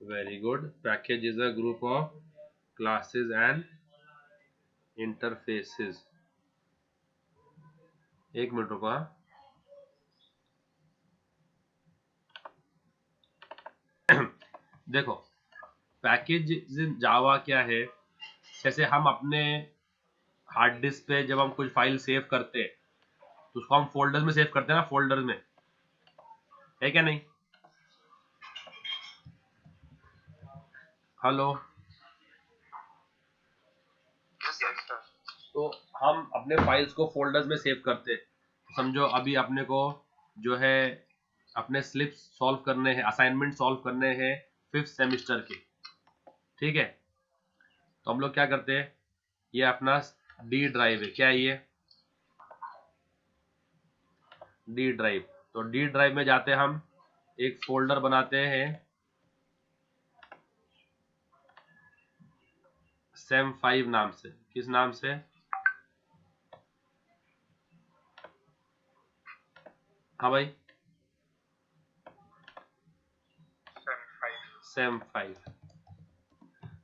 Very good. Package is a group of classes and interfaces. एक minute रुको। देखो package इन जावा क्या है, जैसे हम अपने हार्ड डिस्क पे जब हम कुछ फाइल सेव करते हैं तो उसको हम फोल्डर में सेव करते हैं ना, फोल्डर में, है क्या नहीं? हेलो। तो हम अपने फाइल्स को फोल्डर्स में सेव करते हैं। समझो अभी अपने को जो है अपने स्लिप्स सॉल्व करने हैं, असाइनमेंट सॉल्व करने हैं 5th सेमेस्टर के, ठीक है? तो हम लोग क्या करते हैं, ये अपना डी ड्राइव है, क्या है ये? D drive. तो डी ड्राइव में जाते हैं, हम एक फोल्डर बनाते हैं sem5 नाम से। किस नाम से? हाँ भाई, sem5।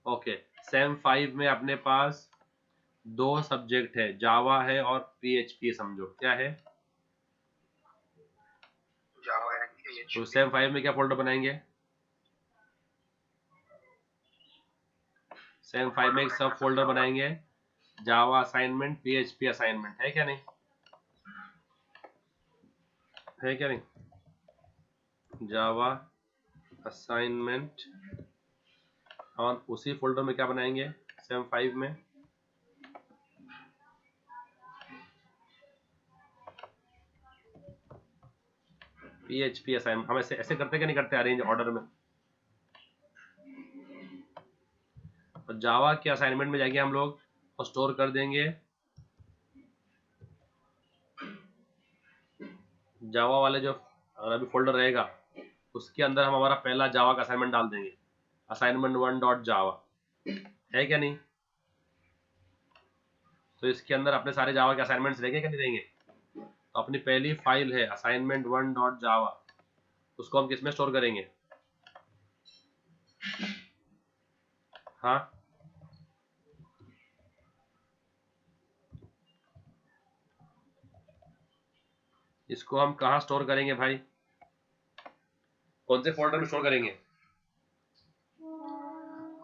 ओके, sem5 में अपने पास दो सब्जेक्ट है, जावा है और पीएचपी। समझो क्या है? तो sem5 में क्या फोल्डर बनाएंगे? sem5 में एक सब फोल्डर बनाएंगे, जावा असाइनमेंट, पीएचपी असाइनमेंट, है क्या नहीं? है क्या नहीं? जावा असाइनमेंट। और उसी फोल्डर में क्या बनाएंगे sem5 में? PHP assignment. हम ऐसे ऐसे करते क्या नहीं करते, अरेंज ऑर्डर में? और जावा के असाइनमेंट में जाके हम लोग स्टोर कर देंगे जावा वाले जो अभी फोल्डर रहेगा, उसके अंदर हम हमारा पहला जावा का असाइनमेंट डाल देंगे, assignment1.java, है क्या नहीं? तो इसके अंदर अपने सारे जावा के असाइनमेंट्स रहेंगे क्या नहीं रहेंगे? तो अपनी पहली फाइल है assignment1.java, उसको हम किसमें स्टोर करेंगे? हाँ, इसको हम कहाँ स्टोर करेंगे भाई? कौन से फोल्डर में स्टोर करेंगे?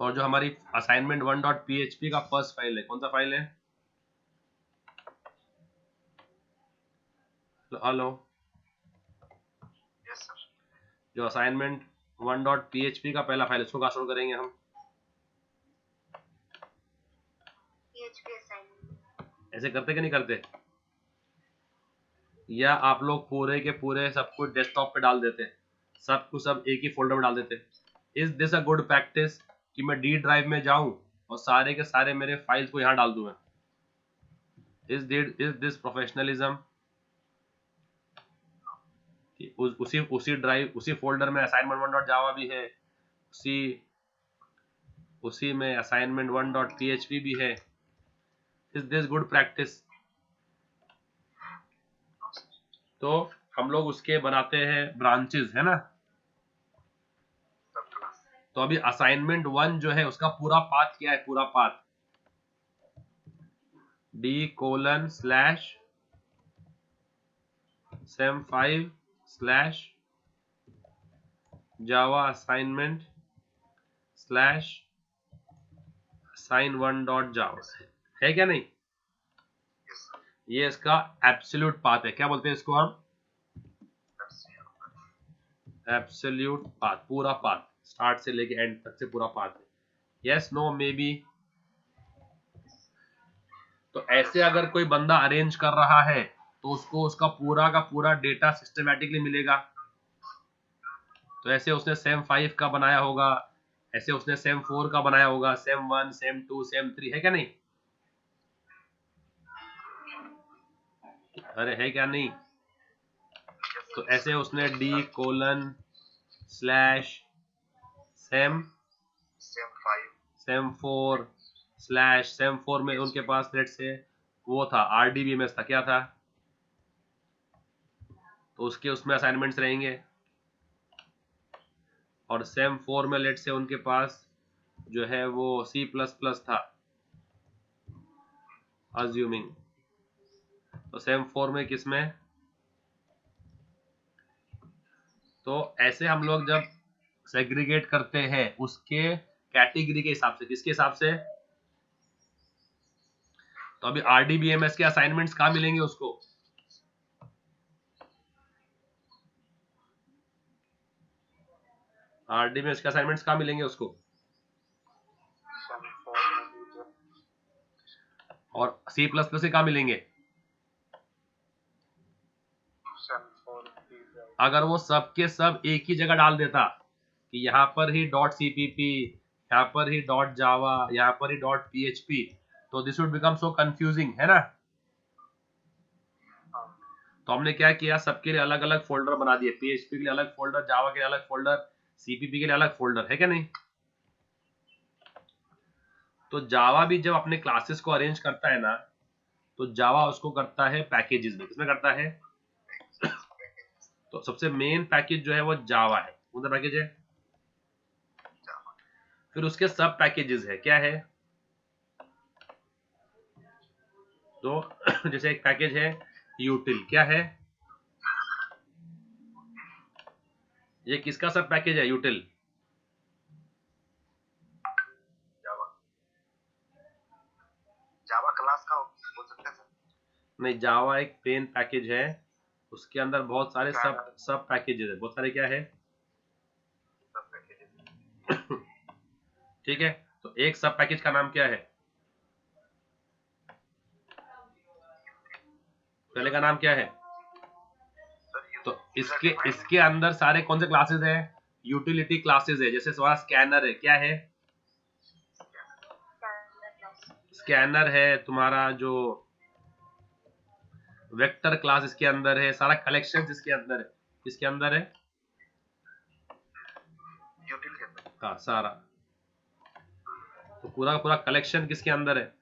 और जो हमारी assignment1.php का फर्स्ट फाइल है, कौन सा फाइल है? हेलो। जो assignment1.php का पहला फाइल, इसको कहाँ स्टोर करेंगे हम? ऐसे करते कि नहीं करते? या आप लोग पूरे के पूरे सब कुछ डेस्कटॉप पे डाल देते, सब कुछ सब एक ही फोल्डर में डाल देते? Is this a good practice कि मैं डी ड्राइव में जाऊं और सारे के सारे मेरे फाइल्स को यहाँ डाल दूं मैं? Is this professionalism? उसी ड्राइव, उसी फोल्डर में assignment1.java भी है, उसी में assignment1.php भी है। Is this good practice? तो हम लोग उसके बनाते हैं ब्रांचेस, है ना? तो अभी assignment1 जो है उसका पूरा पाथ क्या है? पूरा पाथ d:/sem5/java assignment/assign1.java, है क्या नहीं? ये इसका एब्सोल्यूट पाथ है। क्या बोलते हैं इसको हम? एब्सोल्यूट पाथ, पूरा पाथ, स्टार्ट से लेके एंड तक से पूरा पाथ है। Yes, no, maybe? तो ऐसे अगर कोई बंदा अरेंज कर रहा है तो उसको उसका पूरा का पूरा डेटा सिस्टमैटिकली मिलेगा। तो ऐसे उसने sem5 का बनाया होगा, ऐसे उसने sem4 का बनाया होगा, sem1, sem2, sem3, है क्या नहीं? अरे है क्या नहीं? तो ऐसे उसने d:/sem4/sem4 में उनके पास लेट से वो था RDBMS था, क्या था? तो उसके उसमें असाइनमेंट्स रहेंगे। और सेम 4 में लेट से उनके पास जो है वो C++ था, अज्यूमिंग, तो सेम 4 में किसमें, तो ऐसे हम लोग जब सेग्रीगेट करते हैं उसके कैटेगरी के हिसाब से, किसके हिसाब से, तो अभी RDBMS के असाइनमेंट्स कहाँ मिलेंगे उसको, RDBMS के असाइनमेंट्स कहाँ मिलेंगे उसको, और C++ से कहाँ मिलेंगे, अगर वो सब के सब एक ही जगह डाल देता कि यहाँ पर ही .cpp, यहाँ पर ही .java, यहाँ पर ही .php, तो this would become so confusing, है ना। तो हमने क्या किया, सबके लिए अलग अलग फोल्डर बना दिए, PHP के लिए अलग फोल्डर, जावा के लिए अलग फोल्डर, CPP के लिए अलग फोल्डर, है क्या नहीं। तो जावा भी जब अपने क्लासेस को अरेंज करता है ना, तो जावा उसको करता है पैकेजेस में, किसमें करता है, तो सबसे मेन पैकेज जो है वो जावा है, कौन सा पैकेज है, फिर उसके सब पैकेजेस है, क्या है, तो जैसे एक पैकेज है यूटिल, क्या है, ये किसका सब पैकेज है यूटिल, जावा क्लास का बोल सकते हैं सर। नहीं, जावा एक पेन पैकेज है, उसके अंदर बहुत सारे सब पैकेजेस है, बहुत सारे क्या है, सब पैकेजेस। ठीक है। तो एक सब पैकेज का नाम क्या है, पहले का नाम क्या है, तो इसके अंदर सारे कौन से क्लासेस है, यूटिलिटी क्लासेस है, जैसे तुम्हारा स्कैनर है, क्या है, स्कैनर है, तुम्हारा जो वेक्टर क्लास इसके अंदर है, सारा कलेक्शन इसके अंदर है, किसके अंदर है, यूटिल के अंदर, हाँ सारा, तो पूरा का पूरा कलेक्शन किसके अंदर है,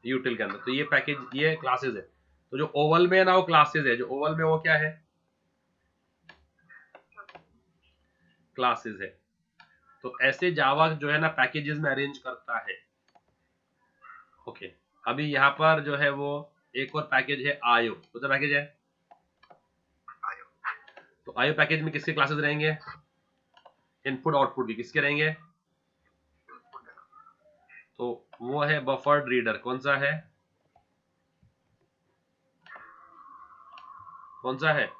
यूटिल के अंदर। तो ये पैकेज, ये क्लासेस है, तो जो ओवल में है ना वो क्लासेस है, जो ओवल में वो क्या है, क्लासेस है। तो ऐसे जावा जो है ना पैकेजेस में अरेंज करता है। ओके, अभी यहाँ पर जो है वो एक और पैकेज है आयो, कौन सा पैकेज है, आयो, तो आयो पैकेज में किसके क्लासेस रहेंगे, इनपुट आउटपुट के किसके रहेंगे, तो वो है बफर्ड रीडर, कौन सा है, कौन सा है,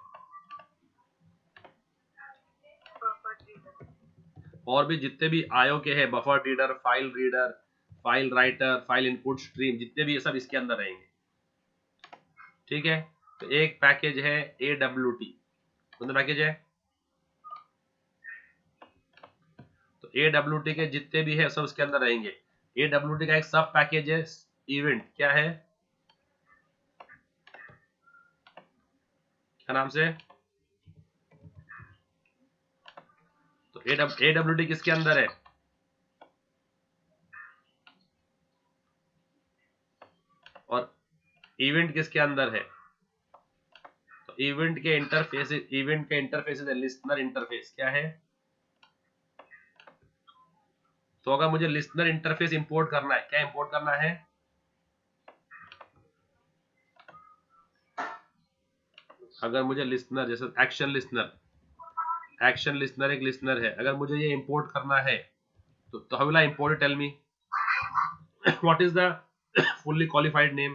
और भी जितने भी आयो के हैं, buffered reader, file writer, file input stream, जितने भी ये सब इसके अंदर रहेंगे, ठीक है। तो एक पैकेज है AWT, कौन सा पैकेज है, तो AWT के जितने भी है सब उसके अंदर रहेंगे। AWT का एक सब पैकेज है इवेंट, क्या है, क्या नाम से, तो AWT किसके अंदर है, और इवेंट किसके अंदर है, तो इवेंट के इंटरफेस है लिस्टनर इंटरफेस, क्या है, तो अगर मुझे लिस्टनर इंटरफेस इंपोर्ट करना है, क्या इंपोर्ट करना है, अगर मुझे लिस्टनर, जैसे एक्शन लिस्टनर एक लिस्टनर है, अगर मुझे ये इंपोर्ट करना है, तो how will I import, tell me what is the fully qualified name,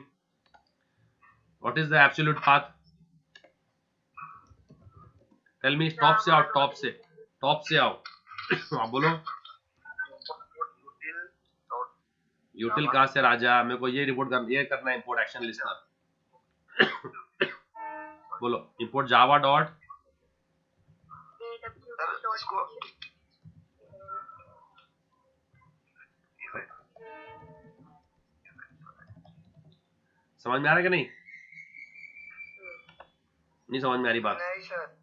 what is the absolute path, tell me, top से आओ, टॉप से आओ आप बोलो, यूटिल कहाँ से राजा, मेरे को ये रिपोर्ट करना, ये करना है इंपोर्ट एक्शन लिस्टनर बोलो, इंपोर्ट जावा डॉट, समझ में आ रहा है कि नहीं, नहीं समझ में आ रही बात, नहीं सर,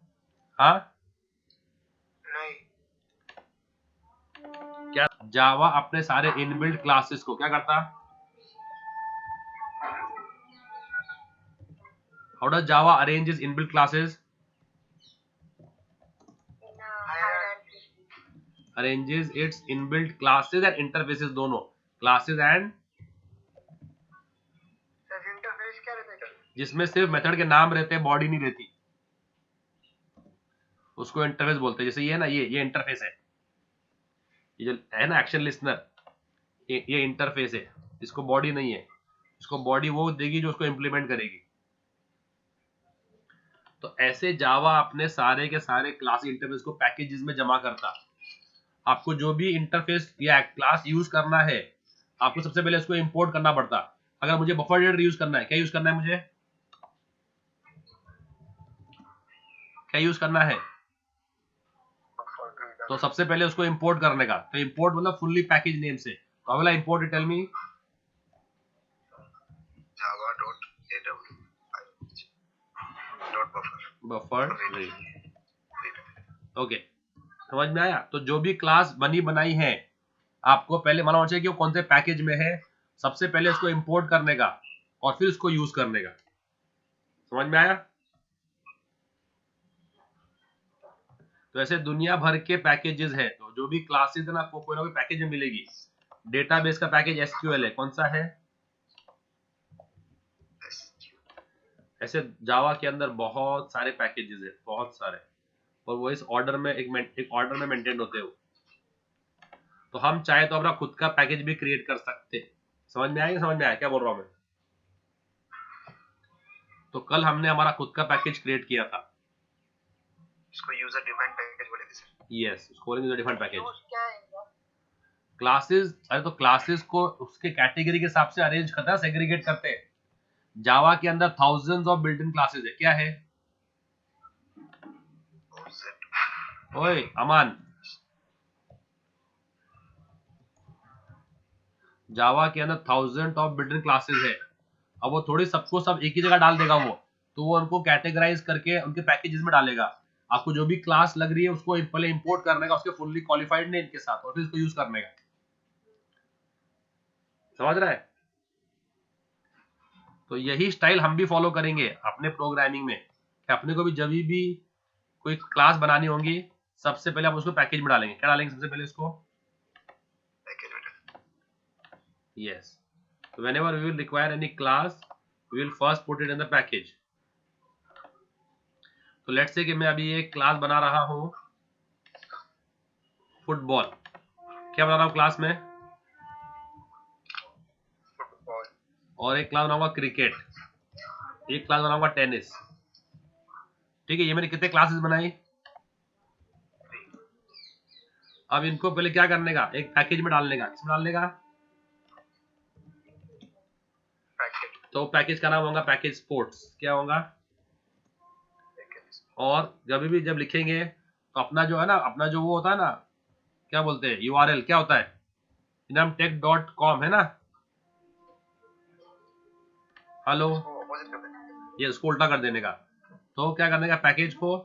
हाँ, नहीं, क्या जावा अपने सारे इनबिल्ट क्लासेस को क्या करता, how does Java arrange is inbuilt classes, arranges it's inbuilt classes and interfaces, दोनों क्लासेस एंड, इंटरफेस क्या रहता है? जिसमें सिर्फ मेथड के नाम रहते हैं, बॉडी नहीं रहती, उसको इंटरफेस बोलते हैं। जैसे ये है ना, ये इंटरफेस है, ये जो है ना एक्शन लिस्नर, ये इंटरफेस है, इसको बॉडी नहीं है, इसको बॉडी वो देगी जो उसको इम्प्लीमेंट करेगी। तो ऐसे जावा अपने सारे के सारे क्लास इंटरफेस को पैकेजेस में जमा करता। आपको जो भी इंटरफेस या क्लास यूज करना है, आपको सबसे पहले उसको इंपोर्ट करना पड़ता। अगर मुझे बफर रीडर यूज करना है, क्या यूज करना है मुझे, क्या यूज करना है, तो सबसे पहले उसको इंपोर्ट करने का। तो इंपोर्ट मतलब फुल्ली पैकेज नेम से। तो अगला import tell me buffer read. Okay, समझ में आया। तो जो भी क्लास बनी बनाई है, आपको पहले मालूम होना चाहिए कि वो कौन से पैकेज में है, सबसे पहले उसको इंपोर्ट करने का और फिर उसको यूज करने का। समझ में आया। तो ऐसे दुनिया भर के पैकेजेस है, तो जो भी क्लासेस है ना, आपको कोई ना कोई पैकेज में मिलेगी। डेटाबेस का पैकेज एसक्यूएल है, कौन सा है, ऐसे जावा के अंदर बहुत सारे पैकेजेस है, बहुत सारे, और वो इस ऑर्डर में एक ऑर्डर में मेंटेन होते हो। तो हम चाहे तो अपना खुद का पैकेज भी क्रिएट कर सकते। समझ में आया, समझ में आया क्या बोल रहा हूं मैं। तो कल हमने हमारा खुद का पैकेज क्रिएट किया था। इसको यूजर डिफाइंड पैकेज बोलेंगे सर। यस, उसको बोलेंगे यूजर डिफाइंड पैकेज। क्या है इनका? क्लासेस, अरे तो क्लासेस को उसके कैटेगरी के हिसाब से अरेंज करता है, सेग्रीगेट करते हैं। जावा के अंदर thousands of built in classes है, क्या है ओए अमान, जावा के अंदर thousand of built in classes है। अब वो थोड़ी सबको सब एक ही जगह डाल देगा, वो तो वो उनको कैटेगराइज करके उनके पैकेजेस में डालेगा। आपको जो भी क्लास लग रही है उसको पहले इंपोर्ट करने का, उसके फुल्ली क्वालिफाइड नेम के साथ, और फिर उसको यूज करने का। समझ रहा है। तो यही स्टाइल हम भी फॉलो करेंगे अपने प्रोग्रामिंग में, कि अपने को भी जब भी कोई क्लास बनानी होगी, सबसे पहले हम उसको पैकेज में डालेंगे। क्या डालेंगे सबसे पहले उसको, पैकेज में। yes, so whenever we will require any class we will first put it in the package. तो लेट्स से कि मैं अभी एक क्लास बना रहा हूं फुटबॉल, क्या बना रहा हूं क्लास में, फुटबॉल। और एक क्लास बनाऊंगा क्रिकेट, एक क्लास बनाऊंगा टेनिस। ठीक है, ये मैंने कितने क्लासेस बनाई। अब इनको पहले क्या करने का, एक पैकेज में डालने का। किसमें डालने का, पैकेज। तो पैकेज का नाम होगा पैकेज स्पोर्ट्स। क्या होगा, और जब लिखेंगे तो अपना जो है ना, अपना जो वो होता है ना, क्या बोलते हैं, यूआरएल क्या होता है, inamtech.com है ना। हेलो, ये उसको उल्टा कर देने का। तो क्या करने का, पैकेज को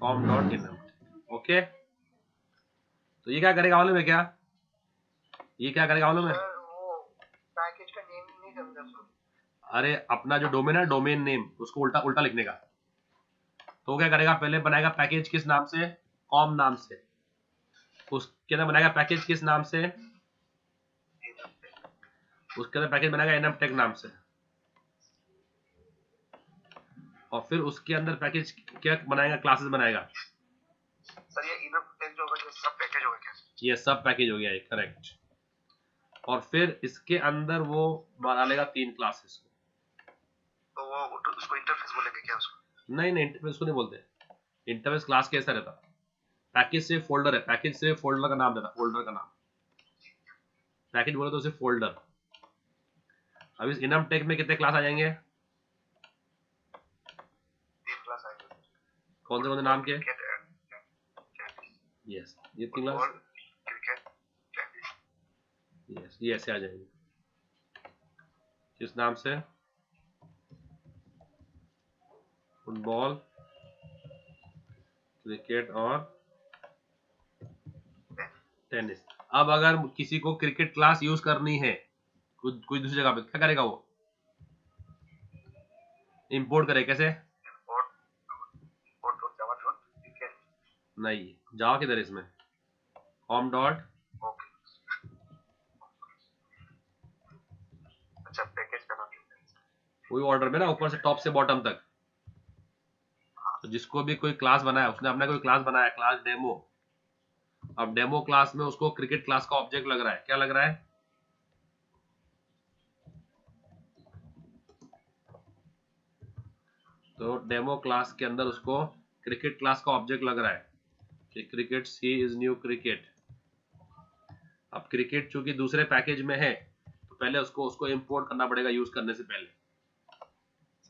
com.inam। ओके, तो ये क्या करेगा मालूम है, क्या ये क्या करेगा मालूम है, पैकेज का नेम नहीं समझा सर। अरे अपना जो डोमेन है, डोमेन नेम, उसको उल्टा उल्टा लिखने का। तो क्या करेगा, पहले बनाएगा पैकेज किस नाम से, कॉम नाम से। उसके अंदर बनाएगा पैकेज किस नाम से, उसके अंदर पैकेज बनाएगा इनमटेक नाम से। और फिर उसके अंदर पैकेज क्या बनाएगा, क्लासेस बनाएगा। सर ये इनमटेक जो होगा, सब पैकेज होगा क्या? ये सब पैकेज हो गया, करेक्ट। और फिर इसके अंदर वो बना लेगा 3 क्लासेस को। तो वो उसको इंटरफेस बोलेंगे क्या उसको? नहीं नहीं, इंटरफेस को नहीं बोलते। इंटरफेस क्लास कैसा रहता, पैकेज से फोल्डर है, पैकेज से फोल्डर का नाम देता, फोल्डर का नाम। पैकेज बोले तो सिर्फ फोल्डर। अब इस इनमटेक में कितने क्लास आ जाएंगे, 3 क्लास आएंगे। कौन से नाम के, यस ये 3 क्लास, क्रिकेट, टेनिस। यस ये ऐसे आ जाएंगे, किस नाम से, फुटबॉल, क्रिकेट और टेनिस। अब अगर किसी को क्रिकेट क्लास यूज करनी है कोई दूसरी जगह पे, क्या करेगा वो, इंपोर्ट करे कैसे, और जावा डॉट क्रिकेट नहीं, जावा किधर है इसमें? होम डॉट, ओके, अच्छा पैकेज का नाम वही ऑर्डर में ना, ऊपर से टॉप से बॉटम तक। तो जिसको भी कोई क्लास बनाया, उसने अपना कोई क्लास बनाया, क्लास डेमो। अब डेमो क्लास में उसको क्रिकेट क्लास का ऑब्जेक्ट लग रहा है, क्या लग रहा है? तो डेमो क्लास के अंदर उसको क्रिकेट क्लास का ऑब्जेक्ट लग रहा है कि cricket c is new cricket. अब क्रिकेट चूंकि दूसरे पैकेज में है, तो पहले उसको उसको इंपोर्ट करना पड़ेगा यूज करने से पहले।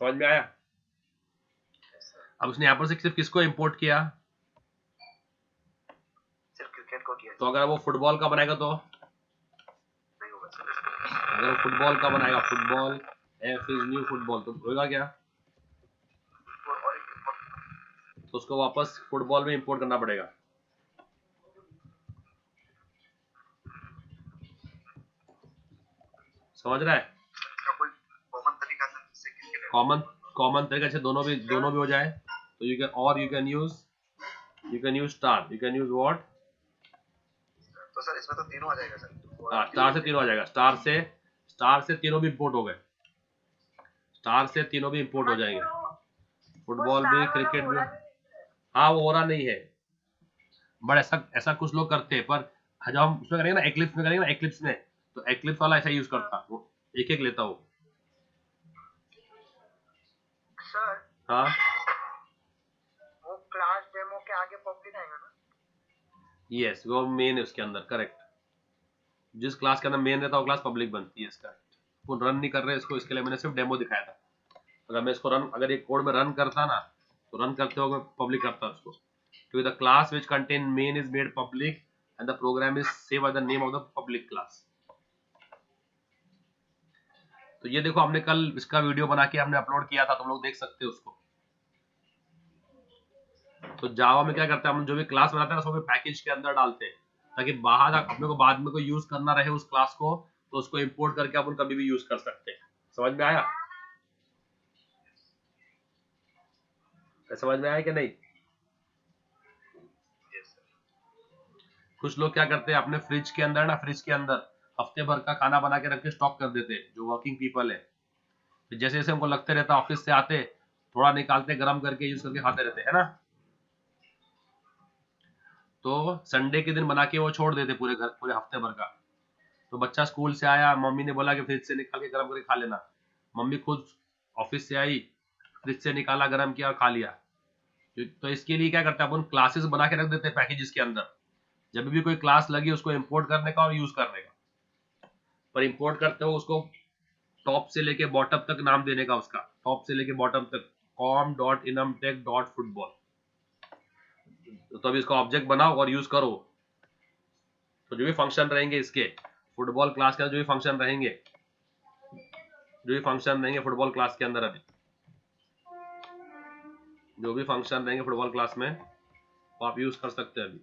समझ में आया? अब उसने यहाँ पर से सिर्फ किसको इंपोर्ट किया? सिर्फ क्रिकेट को किया, तो अगर वो फुटबॉल का बनाएगा तो? नहीं होगा सर। अगर फुटबॉल का बनाएगा, football F is new football, तो होगा क्या? तो उसको वापस फुटबॉल में इंपोर्ट करना पड़ेगा। समझ रहा है? क्या कोई कॉमन तरीका सर जिससे किसके लिए कॉमन तरीके से दोनों भी हो जाए, तो you can use star, you can use what? तो सर इसमें तो तीनों आ जाएगा सर। हाँ, स्टार से तीनों आ जाएगा। स्टार से तीनों भी इंपोर्ट हो गए, स्टार से तीनों भी इंपोर्ट हो जाएंगे, फुटबॉल भी क्रिकेट भी। हाँ, वो हो रहा नहीं है, बट ऐसा ऐसा कुछ लोग करते हैं, पर जब हम उसमें करेंगे ना, एक्लिप्स में करेंगे ना, एक्लिप्स में, तो एक्लिप्स वाला ऐसा यूज करता, वो एक एक लेता वो। सर हाँ, वो क्लास डेमो के आगे पब्लिक आएगा ना? यस, वो मेन है उसके अंदर, करेक्ट। जिस क्लास के अंदर मेन रहता है वो क्लास पब्लिक बनती है, इसका वो रन नहीं कर रहे इसको, इसके लिए मैंने सिर्फ डेमो दिखाया था। अगर मैं इसको अगर एक कोड में रन करता ना, तो रन करते हुए पब्लिक करता उसको, क्योंकि the class which contain main is made public and the program is save by the name of the public class. तो ये देखो, हमने कल इसका वीडियो बना के हमने अपलोड किया था, तुम लोग देख सकते हो उसको। तो जावा में क्या करते हैं, हम जो भी क्लास बनाते हैं ना, उसको भी पैकेज के अंदर डालते हैं, ताकि बाहर अपने को बाद में कोई यूज करना रहे उस क्लास को, तो उसको इंपोर्ट करके अपन कभी भी यूज कर सकते हैं। समझ में आया? समझ में आया कि नहीं? कुछ लोग क्या करते हैं, अपने फ्रिज के अंदर हफ्ते भर का खाना बना के रख के स्टॉक कर देते हैं, जो वर्किंग पीपल है। तो जैसे जैसे हमको लगते रहता है, ऑफिस से आते थोड़ा निकालते, गर्म करके यूज करके खाते रहते है ना। तो संडे के दिन बना के वो छोड़ देते पूरे हफ्ते भर का। तो बच्चा स्कूल से आया, मम्मी ने बोला कि फ्रिज से निकाल के गर्म करके खा लेना, मम्मी खुद ऑफिस से आई, फ्रिज से निकाला, गर्म किया और खा लिया। तो इसके लिए क्या करते हैं, अपन क्लासेस बना के रख देते हैं पैकेजेस के अंदर, जब भी कोई क्लास लगी उसको इंपोर्ट करने का और यूज करने का। पर इंपोर्ट करते हो उसको टॉप से लेके बॉटम तक नाम देने का, उसका टॉप से लेके बॉटम तक com.enumtech.football। तो अभी इसका ऑब्जेक्ट बनाओ और यूज करो। तो जो भी फंक्शन रहेंगे इसके फुटबॉल क्लास के अंदर, जो भी फंक्शन रहेंगे फुटबॉल क्लास के अंदर, अभी जो भी फंक्शन रहेंगे फुटबॉल क्लास में, वो आप यूज कर सकते हैं। अभी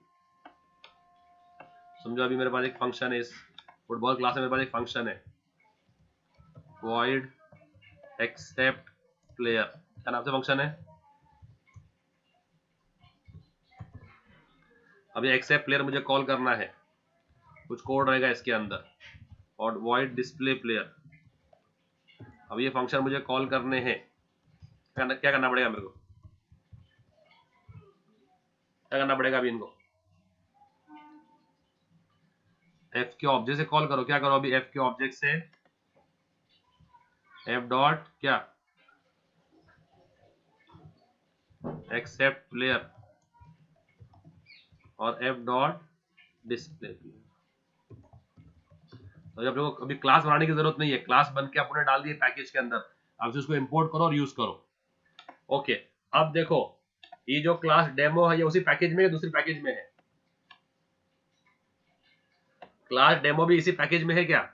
समझो, अभी मेरे पास एक फंक्शन है, इस फुटबॉल क्लास में मेरे पास एक फंक्शन है, void accept player, क्या नाम से फंक्शन है? अभी एक्सेप्ट प्लेयर मुझे कॉल करना है, कुछ कोड रहेगा इसके अंदर, और void display प्लेयर। अब ये फंक्शन मुझे कॉल करने हैं, क्या करना पड़ेगा मेरे को? क्या करना पड़ेगा अभी इनको? एफ के ऑब्जेक्ट से कॉल करो। क्या करो अभी? एफ के ऑब्जेक्ट से एफ डॉट क्या, एक्सेप्ट प्लेयर, और एफ डॉट डिस्प्ले प्लेयर। तो जब लोग अभी क्लास बनाने की जरूरत नहीं है, क्लास बन के आपने डाल दिए पैकेज के अंदर, अब उसको इंपोर्ट करो और यूज करो। ओके, अब देखो, ये जो क्लास डेमो है ये उसी पैकेज में है, दूसरी पैकेज में है? क्लास डेमो भी इसी पैकेज में है क्या?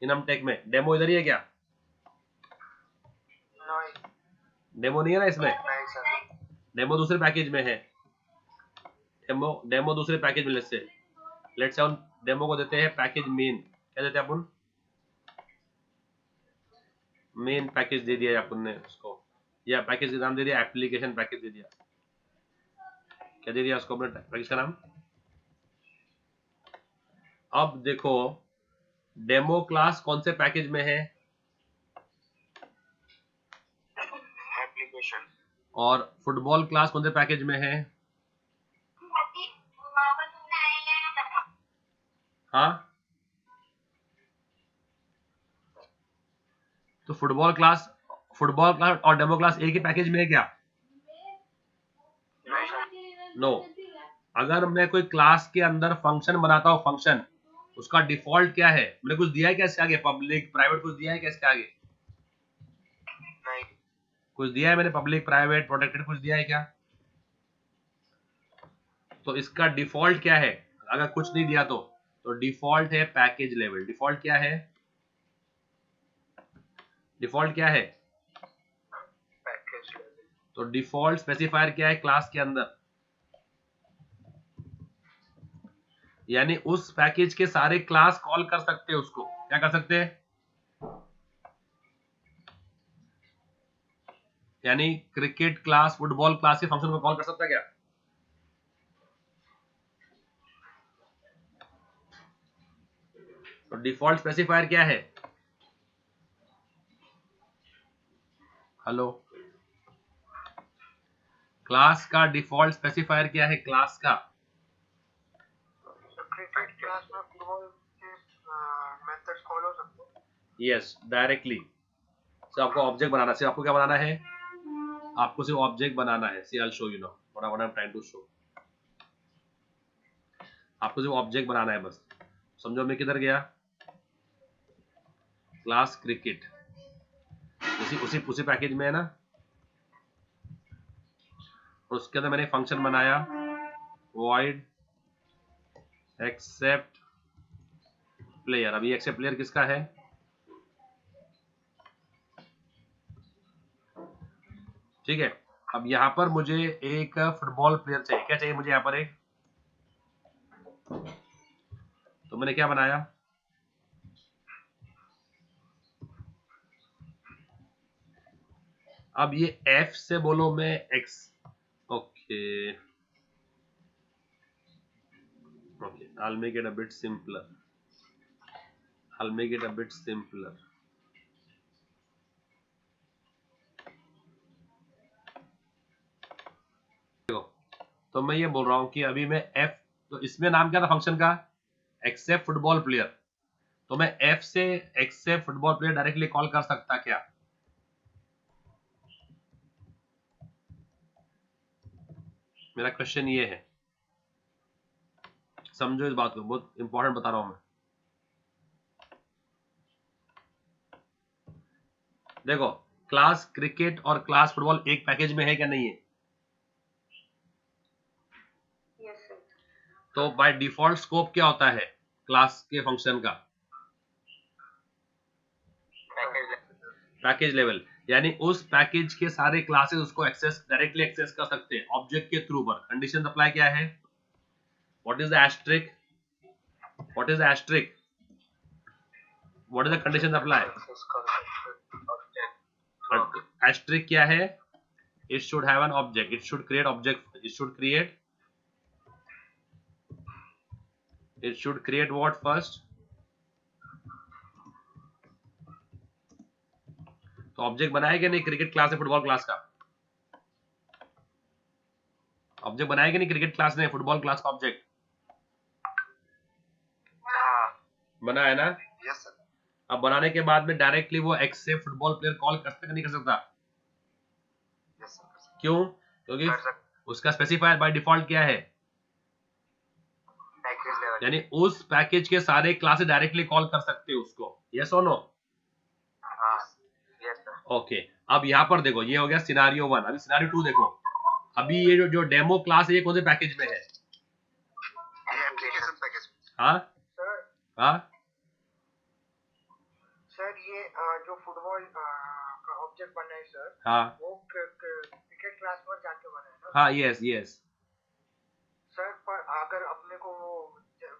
इनमटेक में डेमो इधर ही है क्या? नहीं डेमो नहीं है ना इसमें, नहीं सर, डेमो दूसरे पैकेज में है। डेमो दूसरे पैकेज में, लेट्स से हम डेमो को देते हैं पैकेज मेन। क्या देते हैं अपन? मेन पैकेज दे दिया अपन ने उसको, या पैकेज का नाम दे दिया एप्लीकेशन पैकेज दे दिया। क्या दे दिया उसको अपने पैकेज का नाम। अब देखो डेमो क्लास कौन से पैकेज में है, एप्लीकेशन। और फुटबॉल क्लास कौन से पैकेज में है। हाँ, तो फुटबॉल क्लास और डेमो क्लास एक ही पैकेज में है क्या। नो अगर मैं कोई क्लास के अंदर फंक्शन बनाता हूँ, फंक्शन उसका डिफॉल्ट क्या है, मैंने कुछ दिया है क्या इसके आगे, पब्लिक प्राइवेट कुछ दिया है क्या इसके आगे, नहीं। कुछ दिया है मैंने, पब्लिक प्राइवेट प्रोटेक्टेड कुछ दिया है क्या। तो इसका डिफॉल्ट क्या है, अगर कुछ नहीं दिया तो डिफॉल्ट है पैकेज लेवल। डिफॉल्ट क्या है, डिफॉल्ट क्या है, पैकेज लेवल। तो डिफॉल्ट स्पेसिफायर क्या है क्लास के अंदर, यानी उस पैकेज के सारे क्लास कॉल कर सकते हैं उसको, क्या कर सकते हैं, यानी क्रिकेट क्लास फुटबॉल क्लास के फंक्शन को कॉल कर सकता है क्या। तो डिफॉल्ट स्पेसिफायर क्या है, हेलो, क्लास का डिफॉल्ट स्पेसिफायर क्या है क्लास का। क्रिकेट क्लास में फुटबॉल के मेथड्स कॉल हो सकते हैं। Yes directly. तो आपको ऑब्जेक्ट बनाना, सिर्फ आपको क्या बनाना है, आपको सिर्फ ऑब्जेक्ट बनाना है। See I will show you now what I am trying to show. आपको सिर्फ ऑब्जेक्ट बनाना है बस। समझो मैं किधर गया, क्लास क्रिकेट, उसी पैकेज में है ना, और उसके अंदर मैंने फंक्शन बनाया void एक्सेप्ट प्लेयर। अभी एक्सेप्ट प्लेयर किसका है, ठीक है। अब यहां पर मुझे एक फुटबॉल प्लेयर चाहिए, क्या चाहिए मुझे यहां पर एक, तो मैंने क्या बनाया, अब ये F से बोलो मैं X, okay okay, I'll make it a bit simpler. I'll make it a bit simpler. देखो, तो मैं ये बोल रहा हूं कि अभी मैं F, तो इसमें नाम क्या था फंक्शन का, एक्सेप्ट फुटबॉल प्लेयर, तो मैं F से except football player directly call कर सकता क्या। मेरा क्वेश्चन ये है, समझो इस बात को, बहुत इंपॉर्टेंट बता रहा हूं मैं। देखो क्लास क्रिकेट और क्लास फुटबॉल एक पैकेज में है क्या, नहीं है, यस सर। तो बाय डिफॉल्ट स्कोप क्या होता है क्लास के फंक्शन का, पैकेज लेवल, यानी उस पैकेज के सारे क्लासेस उसको एक्सेस डायरेक्टली एक्सेस कर सकते हैं ऑब्जेक्ट के थ्रू पर। कंडीशन अप्लाई क्या है, what is the asterisk, what is the asterisk, what is the condition apply, asterisk क्या है, it should have an object, it should create object, it should create what first, तो object बनाया क्या नहीं cricket class है football class का, object बनाया कि नहीं क्रिकेट क्लास ने फुटबॉल क्लास का ऑब्जेक्ट, बना है ना। Yes sir. अब बनाने के बाद में डायरेक्टली वो एक्स से फुटबॉल प्लेयर कॉल कर सकता नहीं कर सकता, यस सर। क्यों, क्योंकि कर सकते। उसका स्पेसिफायर बाय डिफॉल्ट क्या है, पैकेज लेवल। यानी उस पैकेज के सारे क्लासेस डायरेक्टली कॉल कर सकते हो उसको, यस और नो। हाँ यस सर। ओके, अब यहाँ पर देखो ये हो गया सिनारियो 1। अभी सिनारियो 2 देखो, अभी ये जो डेमो क्लास है ये कौन से पैकेज में है, ये एप्लीकेशन पैकेज। हाँ सर हाँ, सर ये जो फुटबॉल का ऑब्जेक्ट बना है सर, हाँ वो क्रिकेट क्लास पर जाके बना है ना। हाँ, यस यस, सर पर अगर अपने को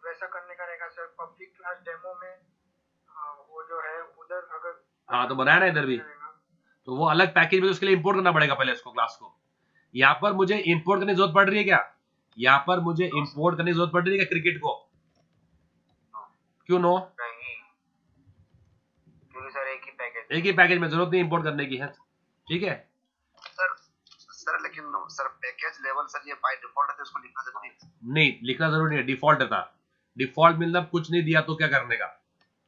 वैसा करने का रहेगा सर, पब्लिक क्लास डेमो में वो जो है उधर अगर, हाँ तो बनाया ना इधर भी, तो वो अलग पैकेज में, उसके लिए इंपोर्ट करना पड़ेगा पहले उसको क्लास को। यहाँ पर मुझे इंपोर्ट करने की जरूरत पड़ रही है क्या, यहाँ पर मुझे इंपोर्ट करने की जरूरत पड़ रही है क्रिकेट को? क्यों नो? नहीं, क्योंकि सर एक ही पैकेज में जरूरत नहीं इंपोर्ट करने की है, ठीक है सर लेकिन सर पैकेज लेवल सर ये बाय डिफॉल्ट है तो उसको लिखना जरूरी है? नहीं, लिखना जरूरी नहीं है, डिफॉल्ट था। डिफॉल्ट मतलब कुछ नहीं दिया तो क्या करने का?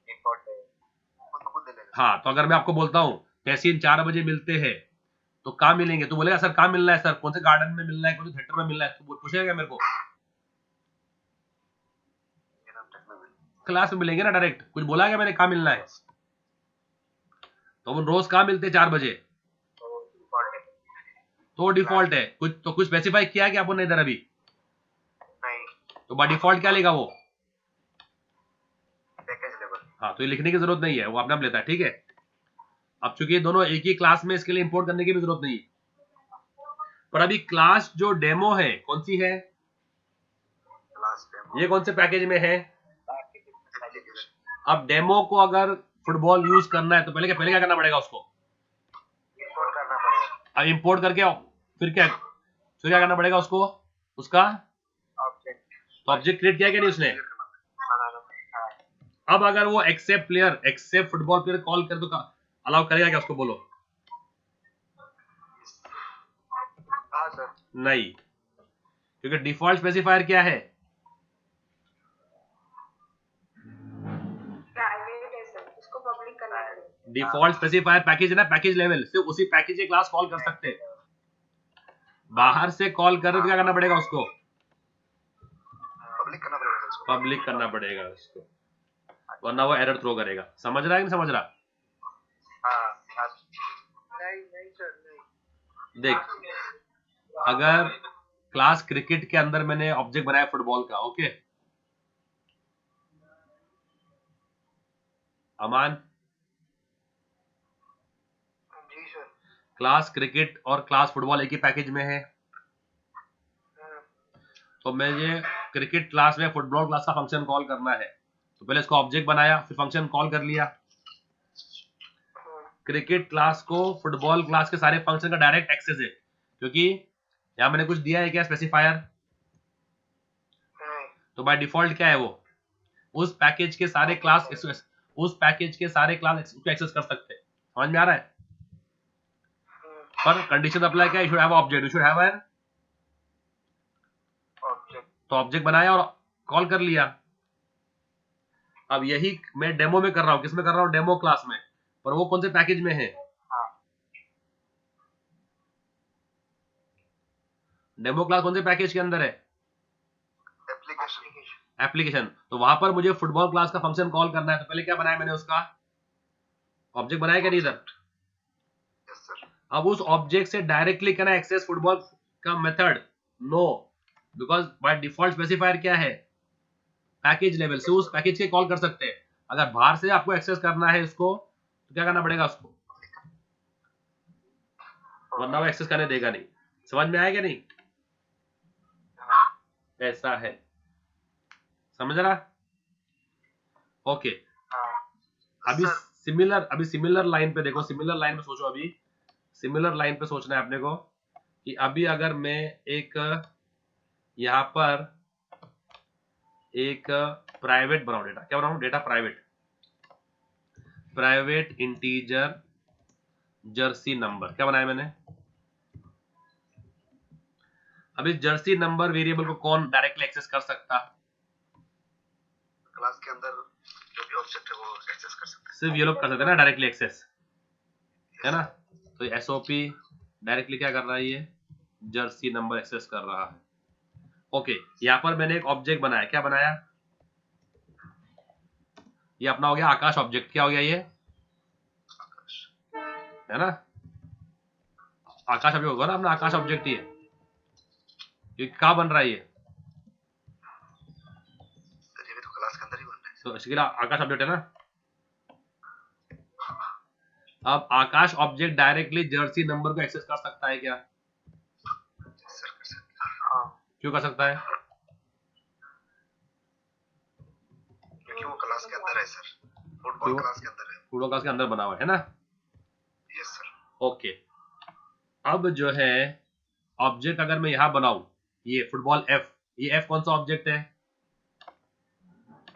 डिफॉल्ट है, खुद दे लेगा। हाँ, तो अगर मैं आपको बोलता हूँ तहसीन 4 बजे मिलते हैं तो कहाँ मिलेंगे, तो बोलेगा सर कहाँ मिलना है सर, कौन से गार्डन में मिलना है, कौन से थिएटर में मिलना है, तो पूछेगा मेरे को? क्लास में मिलेंगे ना डायरेक्ट, कुछ बोला क्या मैंने कहाँ मिलना है? तो हम रोज कहाँ मिलते हैं 4 बजे, तो डिफॉल्ट है। कुछ स्पेसिफाई किया है क्या आपने इधर अभी? नहीं, तो बाय डिफॉल्ट क्या लेगा वो? Package level. हाँ, तो ये लिखने की जरूरत नहीं है, वो अपने आप लेता है, ठीक है। अब चूंकि ये दोनों एक ही क्लास में, इसके लिए इंपोर्ट करने की भी जरूरत नहीं है। पर अभी क्लास जो डेमो है कौन सी है? क्लास डेमो ये कौन से पैकेज में है? अब डेमो को अगर फुटबॉल यूज करना है तो पहले क्या करना पड़ेगा उसको? इंपोर्ट करना पड़ेगा। अब इंपोर्ट करके फिर क्या करना पड़ेगा उसको, उसका तो ऑब्जेक्ट क्रिएट किया क्या नहीं उसने? अब अगर वो एक्सेप्ट फुटबॉल प्लेयर कॉल कर तो अलाउ करेगा क्या उसको, बोलो? हाँ सर। नहीं, क्योंकि डिफॉल्ट स्पेसिफायर क्या है? डिफॉल्ट स्पेसिफायर पैकेज है ना, पैकेज लेवल, सिर्फ उसी पैकेज की क्लास कॉल कर सकते हैं। बाहर से कॉल कर तो क्या करना पड़ेगा उसको? पब्लिक करना पड़ेगा उसको, वरना वो एरर थ्रो करेगा। समझ रहा है कि नहीं समझ रहा? नहीं सर, नहीं। देख, अगर क्लास क्रिकेट के अंदर मैंने ऑब्जेक्ट बनाया फुटबॉल का, ओके अमान, जी सर। क्लास क्रिकेट और क्लास फुटबॉल एक ही पैकेज में है, तो मुझे क्रिकेट क्लास में फुटबॉल क्लास का फंक्शन कॉल करना है, तो पहले इसको ऑब्जेक्ट बनाया, फिर फंक्शन कॉल कर लिया। क्रिकेट क्लास को फुटबॉल क्लास के सारे फंक्शन का डायरेक्ट एक्सेस है, क्योंकि यहां मैंने कुछ दिया है क्या स्पेसिफायर? तो बाय डिफॉल्ट क्या है वो, उस पैकेज के सारे क्लास उसको एक्सेस कर सकते हैं। समझ में आ रहा है? पर कंडीशन अप्लाई क्या, you should have object, you should have an object. तो ऑब्जेक्ट बनाया और कॉल कर लिया। अब यही मैं डेमो में कर रहा हूं, किसमें कर रहा हूं? डेमो क्लास में, पर वो कौन से पैकेज में है? डेमो क्लास कौन से पैकेज के अंदर है? एप्लीकेशन। तो वहां पर मुझे फुटबॉल क्लास का फंक्शन कॉल करना है, तो पहले क्या बनाया मैंने, उसका ऑब्जेक्ट बनाया क्या नहीं इधर? अब उस ऑब्जेक्ट से डायरेक्टली करना एक्सेस फुटबॉल का method? No, because by default specifier क्या है? पैकेज लेवल से उस पैकेज के कॉल कर सकते हैं। अगर बाहर से आपको एक्सेस करना है इसको तो क्या करना पड़ेगा उसको, वरना वो एक्सेस करने देगा नहीं। समझ में आएगा नहीं? ऐसा है, समझ रहा? ओके, अभी सिमिलर लाइन पे देखो, सिमिलर लाइन पे सोचो। अभी सिमिलर लाइन पे सोचना है अपने को कि अभी अगर मैं एक यहां पर एक प्राइवेट बनाऊं, डेटा क्या बनाऊं? Data private integer Jersey number, क्या बनाया मैंने? अब इस जर्सी नंबर वेरिएबल को कौन डायरेक्टली एक्सेस कर सकता? क्लास के अंदर जो भी ऑब्जेक्ट है वो एक्सेस कर सकते हैं। सिर्फ ये लोग कर सकते हैं ना डायरेक्टली एक्सेस, है ना? तो एसओपी डायरेक्टली क्या कर रहा है, ये जर्सी नंबर एक्सेस कर रहा है। ओके, यहां पर मैंने एक ऑब्जेक्ट बनाया, क्या बनाया? ये अपना हो गया आकाश ऑब्जेक्ट। क्या हो गया ये, है ना? आकाश ऑब्जेक्ट होगा ना अपना, आकाश ऑब्जेक्ट ही है। ये कहाँ बन रहा है ये? तो क्लास के अंदर ही बन रहा है, तो इसके लिए आकाश ऑब्जेक्ट है ना। अब आकाश ऑब्जेक्ट डायरेक्टली जर्सी नंबर को एक्सेस कर सकता है क्या? क्यों कर सकता है? क्योंकि वो क्लास के अंदर है सर, फुटबॉल क्लास के अंदर है, फुटबॉल क्लास के अंदर बना हुआ है ना। Yes sir. ओके, अब जो है ऑब्जेक्ट अगर मैं यहां बनाऊं ये फुटबॉल एफ, ये एफ कौन सा ऑब्जेक्ट है?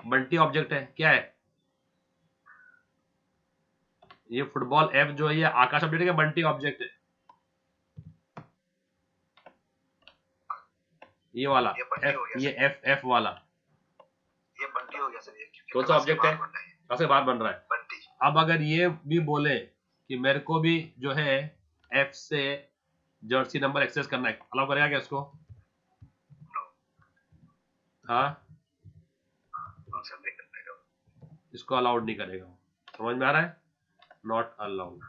बंटी ऑब्जेक्ट है, क्या है ये? फुटबॉल एफ जो है ये आकाश ऑब्जेक्ट है, बंटी ऑब्जेक्ट है? ये वाला एफ, ये एफ वाला ये बंटी हो गया सर। ये कौन सा ऑब्जेक्ट है? कहाँ से बाहर बन रहा है? बंटी। अब अगर ये भी बोले कि मेरे को भी जो है एफ से जर्सी नंबर एक्सेस करना है, अलाउ करेगा क्या इसको? हाँ, इसको अलाउड नहीं करेगा। समझ में आ रहा है? नॉट अलाउड,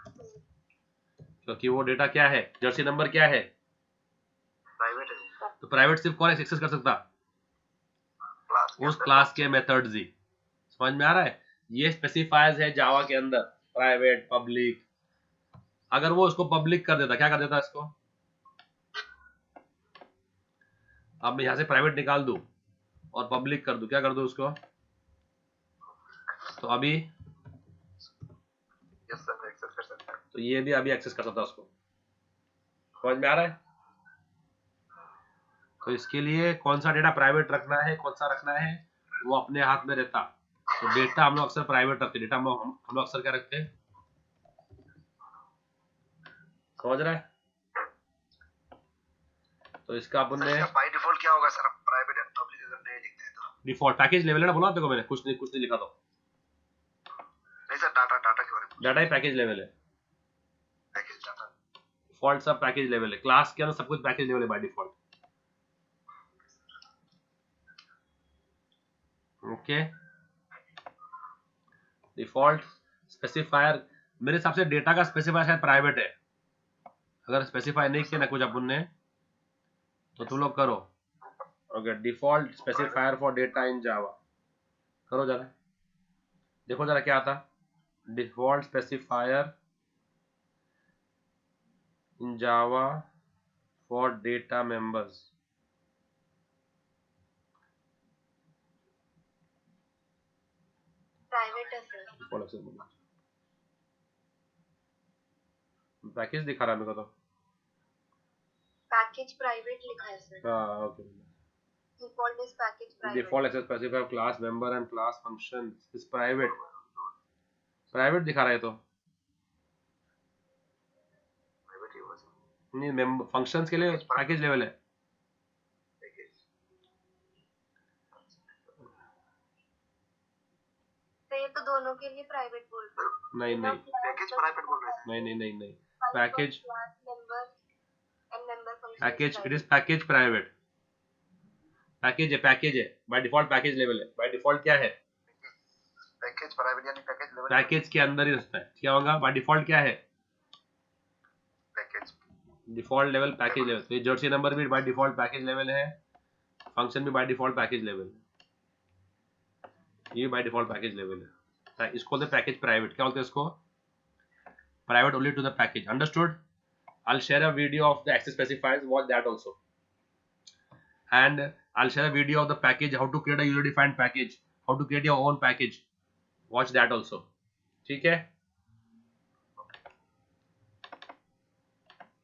क्योंकि वो डेटा क्या है? जर्सी नंबर क्या है? प्राइवेट है। तो प्राइवेट सिर्फ कौन एक्सेस कर सकता? उस क्लास के मेथड्स ही। समझ में आ रहा है? ये स्पेसिफायर्स है जावा के अंदर, प्राइवेट, पब्लिक। अगर वो उसको पब्लिक कर देता, क्या कर देता इसको? अब मैं यहां से प्राइवेट निकाल दूं और पब्लिक कर दूं, क्या कर दूं उसको? तो अभी यस सर, एक्सेस कर सकता है। तो ये भी अभी एक्सेस कर सकता उसको। समझ में आ रहा है? तो इसके लिए कौन सा डेटा प्राइवेट रखना है, कौन सा रखना है, वो अपने हाथ में रहता। तो डेटा हम लोग अक्सर प्राइवेट रखते, डेटा हम लोग अक्सर क्या रखते हैं? समझ रहा है? तो इसका अपन ने बाय डिफॉल्ट क्या होगा सर? प्राइवेट एंड पब्लिक अगर नहीं लिखते हैं तो डिफॉल्ट पैकेज लेवल है ना, बोला देखो मैंने, कुछ नहीं लिखा। तो नहीं सर, डाटा के बारे में। डाटा ही पैकेज लेवल है, पैकेज डाटा डिफॉल्ट सब पैकेज लेवल है। क्लास के अंदर सब कुछ पैकेज लेवल है by default. Okay, default specifier मेरे हिसाब से डेटा का स्पेसिफायर शायद प्राइवेट है। अगर स्पेसिफाई नहीं किया ना कुछ अपन ने, तो तुम लोग करो। Okay, default specifier for data in Java करो जरा, देखो जरा क्या आता। Default specifier in Java for data members. Private है सर। पैकेज दिखा रहा है मेरे को तो। पैकेज प्राइवेट लिखा है सर। हाँ, okay. Default is package private. Default access specifier class member and class function is private. Private दिखा रहा है तो प्राइवेट ही होगा सर। नहीं, फंक्शंस के लिए पैकेज लेवल है। तो ये तो दोनों के लिए प्राइवेट बोल रहे हो। नहीं, पैकेज प्राइवेट बोल रहे हैं। नहीं, package member and member function. Package, it is package private. Package है बाय डिफॉल्ट पैकेज लेवल है। बाय डिफॉल्ट क्या है? पैकेज प्राइवेट यानी पैकेज लेवल। पैकेज के अंदर ही रहता है। क्या होगा बाय डिफॉल्ट? क्या है? Package default level package level. तो ये जर्सी नंबर भी बाय डिफॉल्ट पैकेज लेवल है, फंक्शन भी बाय डिफॉल्ट पैकेज लेवल है, ये बाय डिफॉल्ट पैकेज लेवल है। इसको बोलते हैं पैकेज प्राइवेट। क्या बोलते हैं इसको? Private only to the package. Understood? I'll share a video of the access specifiers, watch that also. And I'll share a video of the package, how to create a user defined package, how to create your own package. Watch that also. ठीक है?